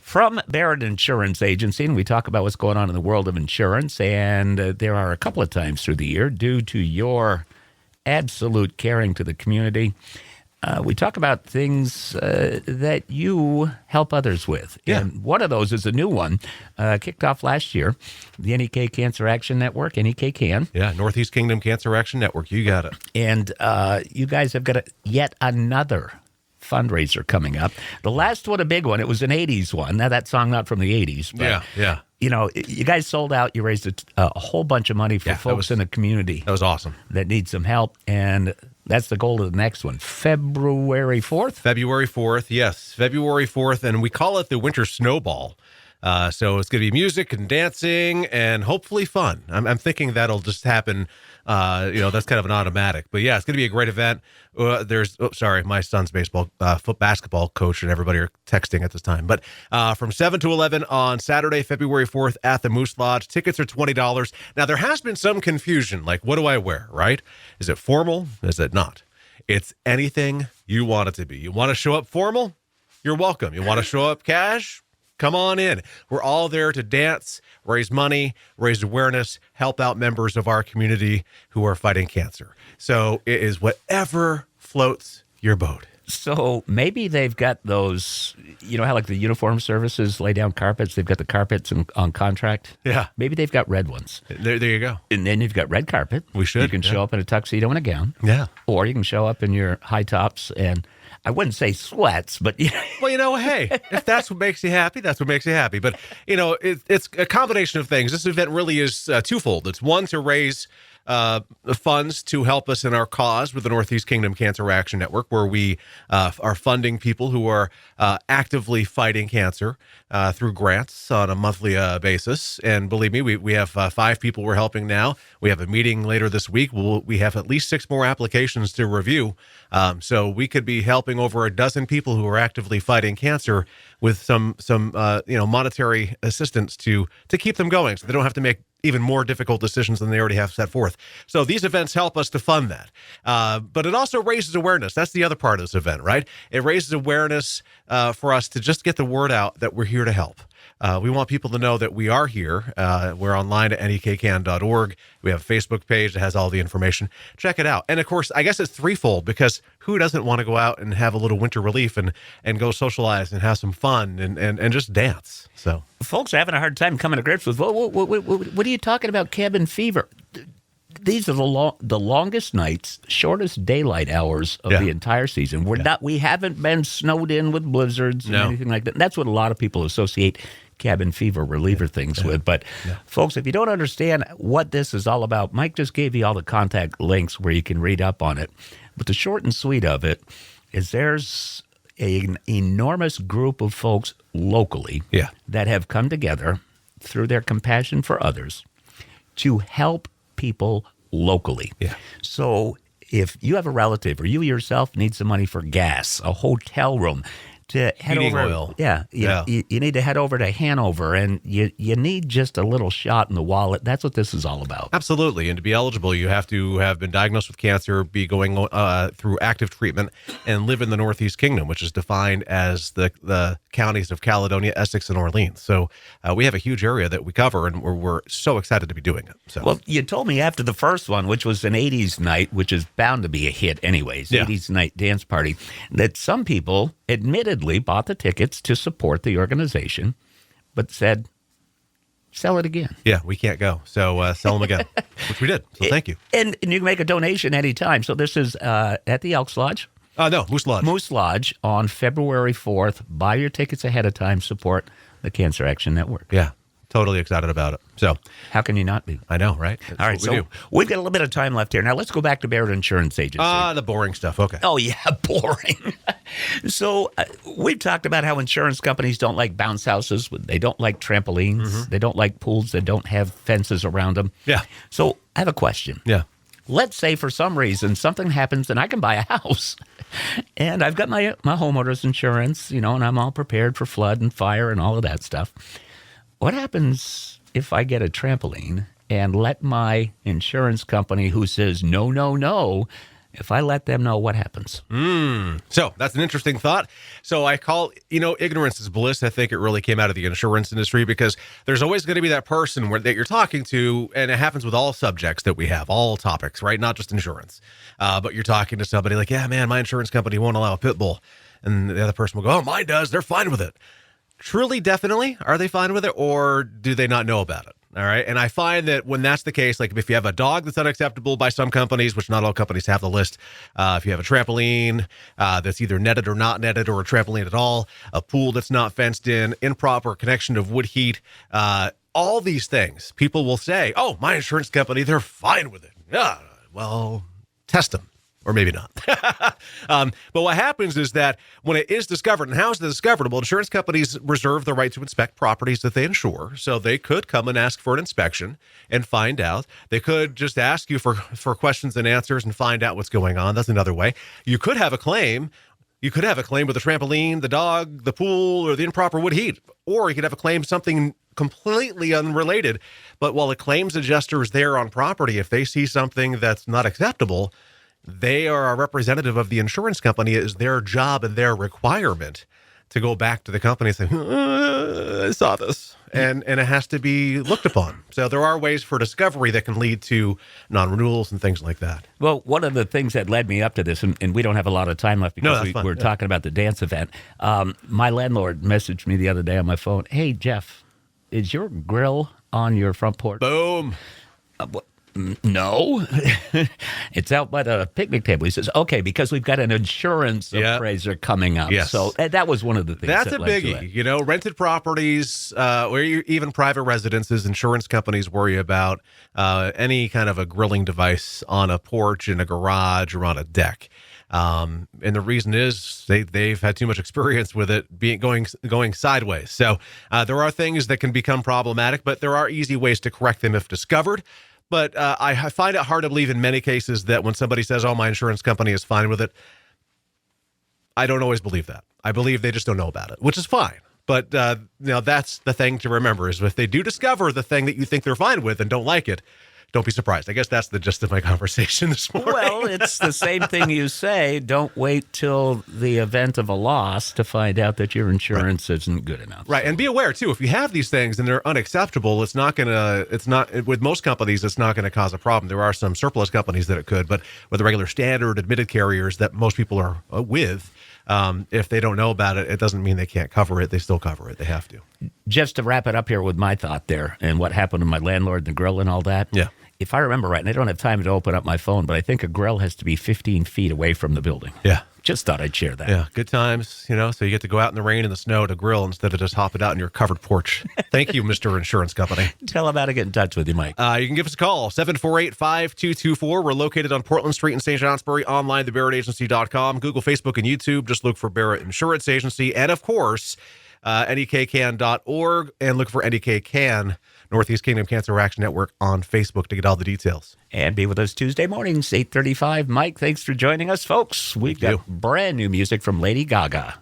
from Barrett Insurance Agency, and we talk about what's going on in the world of insurance. And there are a couple of times through the year, due to your absolute caring to the community, we talk about things that you help others with. Yeah. And one of those is a new one, kicked off last year, the NEK Cancer Action Network, NEKCAN. Yeah, Northeast Kingdom Cancer Action Network. You got it. And you guys have got yet another fundraiser coming up. The last one, a big one, it was an 80s one. Now, that song not from the 80s. But, Yeah. You know, you guys sold out. You raised a whole bunch of money for folks in the community. That was awesome. That need some help. And that's the goal of the next one. February 4th? February 4th, yes. February 4th, and we call it the Winter Snowball. So it's going to be music and dancing and hopefully fun. I'm thinking that'll just happen. That's kind of an automatic. But yeah, it's going to be a great event. My son's basketball coach and everybody are texting at this time. But from 7 to 11 on Saturday, February 4th at the Moose Lodge. Tickets are $20. Now, there has been some confusion. Like, what do I wear, right? Is it formal? Is it not? It's anything you want it to be. You want to show up formal? You're welcome. You want to show up cash? Come on in. We're all there to dance, raise money, raise awareness, help out members of our community who are fighting cancer. So it is whatever floats your boat. So maybe they've got those, you know how like the uniform services lay down carpets? They've got the carpets on contract? Yeah. Maybe they've got red ones. There you go. And then you've got red carpet. We should. You can show up in a tuxedo and a gown. Yeah. Or you can show up in your high tops and I wouldn't say sweats, but Well, hey, if that's what makes you happy, that's what makes you happy. But, it's a combination of things. This event really is twofold. It's one, to raise funds to help us in our cause with the Northeast Kingdom Cancer Action Network, where we are funding people who are actively fighting cancer through grants on a monthly basis. And believe me, we have 5 people we're helping now. We have a meeting later this week. We have at least 6 more applications to review. So we could be helping over a dozen people who are actively fighting cancer with some monetary assistance to keep them going, so they don't have to make even more difficult decisions than they already have set forth. So these events help us to fund that. But it also raises awareness. That's the other part of this event, right? It raises awareness for us to just get the word out that we're here to help. We want people to know that we are here. We're online at nekcan.org. We have a Facebook page that has all the information. Check it out. And, of course, I guess it's threefold, because who doesn't want to go out and have a little winter relief and go socialize and have some fun and just dance? So folks are having a hard time coming to grips with, what are you talking about, cabin fever? These are the longest nights, shortest daylight hours of the entire season. We haven't been snowed in with blizzards and anything like that. And that's what a lot of people associate cabin fever reliever things with. But folks, if you don't understand what this is all about, Mike just gave you all the contact links where you can read up on it. But the short and sweet of it is there's an enormous group of folks locally that have come together through their compassion for others to help people locally. Yeah. So if you have a relative or you yourself need some money for gas, a hotel room, to head heating over, oil. You need to head over to Hanover, and you need just a little shot in the wallet. That's what this is all about. Absolutely. And to be eligible, you have to have been diagnosed with cancer, be going through active treatment, and live in the Northeast Kingdom, which is defined as the counties of Caledonia, Essex, and Orleans. So we have a huge area that we cover, and we're so excited to be doing it. So. Well, you told me after the first one, which was an 80s night, which is bound to be a hit anyways, 80s night dance party, that some people admittedly bought the tickets to support the organization, but said, sell it again. Yeah, we can't go. So sell them again, which we did. So thank you. And you can make a donation anytime. So this is at the Elks Lodge? No, Moose Lodge. Moose Lodge on February 4th. Buy your tickets ahead of time. Support the Cancer Action Network. Yeah, totally excited about it. So how can you not be? I know, right? That's all right, so we've got a little bit of time left here. Now let's go back to Barrett Insurance Agency. The boring stuff. Okay. Oh, yeah, boring. So we've talked about how insurance companies don't like bounce houses. They don't like trampolines. Mm-hmm. They don't like pools that don't have fences around them. Yeah. So I have a question. Yeah. Let's say for some reason something happens and I can buy a house. And I've got my homeowner's insurance, and I'm all prepared for flood and fire and all of that stuff. What happens if I get a trampoline and let my insurance company, who says no, If I let them know, what happens? So that's an interesting thought. So I call, ignorance is bliss. I think it really came out of the insurance industry because there's always going to be that person that you're talking to, and it happens with all subjects that we have, all topics, right? Not just insurance. But you're talking to somebody like, yeah, man, my insurance company won't allow a pit bull. And the other person will go, oh, mine does. They're fine with it. Truly, definitely, are they fine with it, or do they not know about it? All right. And I find that when that's the case, like if you have a dog that's unacceptable by some companies, which not all companies have the list, if you have a trampoline that's either netted or not netted, or a trampoline at all, a pool that's not fenced in, improper connection of wood heat, all these things, people will say, oh, my insurance company, they're fine with it. Yeah, well, test them. Or maybe not. But what happens is that when it is discovered, and how is it discovered? Well, insurance companies reserve the right to inspect properties that they insure. So they could come and ask for an inspection and find out. They could just ask you for questions and answers and find out what's going on. That's another way. You could have a claim. You could have a claim with the trampoline, the dog, the pool, or the improper wood heat. Or you could have a claim something completely unrelated. But while the claims adjuster is there on property, if they see something that's not acceptable, they are a representative of the insurance company. It is their job and their requirement to go back to the company and say, I saw this. And it has to be looked upon. So there are ways for discovery that can lead to non-renewals and things like that. Well, one of the things that led me up to this, and we don't have a lot of time left because we're talking about the dance event. My landlord messaged me the other day on my phone, hey, Jeff, is your grill on your front porch? Boom. No, it's out by the picnic table. He says, okay, because we've got an insurance appraiser coming up. Yes. So that was one of the things. That's a biggie. Rented properties, or even private residences, insurance companies worry about any kind of a grilling device on a porch, in a garage, or on a deck. And the reason is they've had too much experience with it going sideways. So there are things that can become problematic, but there are easy ways to correct them if discovered. But I find it hard to believe in many cases that when somebody says, oh, my insurance company is fine with it, I don't always believe that. I believe they just don't know about it, which is fine. But that's the thing to remember is if they do discover the thing that you think they're fine with and don't like it, don't be surprised. I guess that's the gist of my conversation this morning. Well, it's the same thing you say. Don't wait till the event of a loss to find out that your insurance isn't good enough. Right. And be aware, too, if you have these things and they're unacceptable, with most companies, it's not going to cause a problem. There are some surplus companies that it could, but with the regular standard admitted carriers that most people are with, if they don't know about it, it doesn't mean they can't cover it. They still cover it. They have to. Just to wrap it up here with my thought there and what happened to my landlord, the grill and all that. Yeah. If I remember right, and I don't have time to open up my phone, but I think a grill has to be 15 feet away from the building. Yeah. Just thought I'd share that. Yeah, good times, so you get to go out in the rain and the snow to grill instead of just hopping out in your covered porch. Thank you, Mr. Insurance Company. Tell them how to get in touch with you, Mike. You can give us a call, 748-5224. We're located on Portland Street in St. Johnsbury, online, thebarrettagency.com, Google, Facebook, and YouTube. Just look for Barrett Insurance Agency. And, of course, NEKCAN.org, and look for NEKCAN, Northeast Kingdom Cancer Action Network, on Facebook to get all the details. And be with us Tuesday mornings, 8:35. Mike, thanks for joining us, folks. We've got brand new music from Lady Gaga.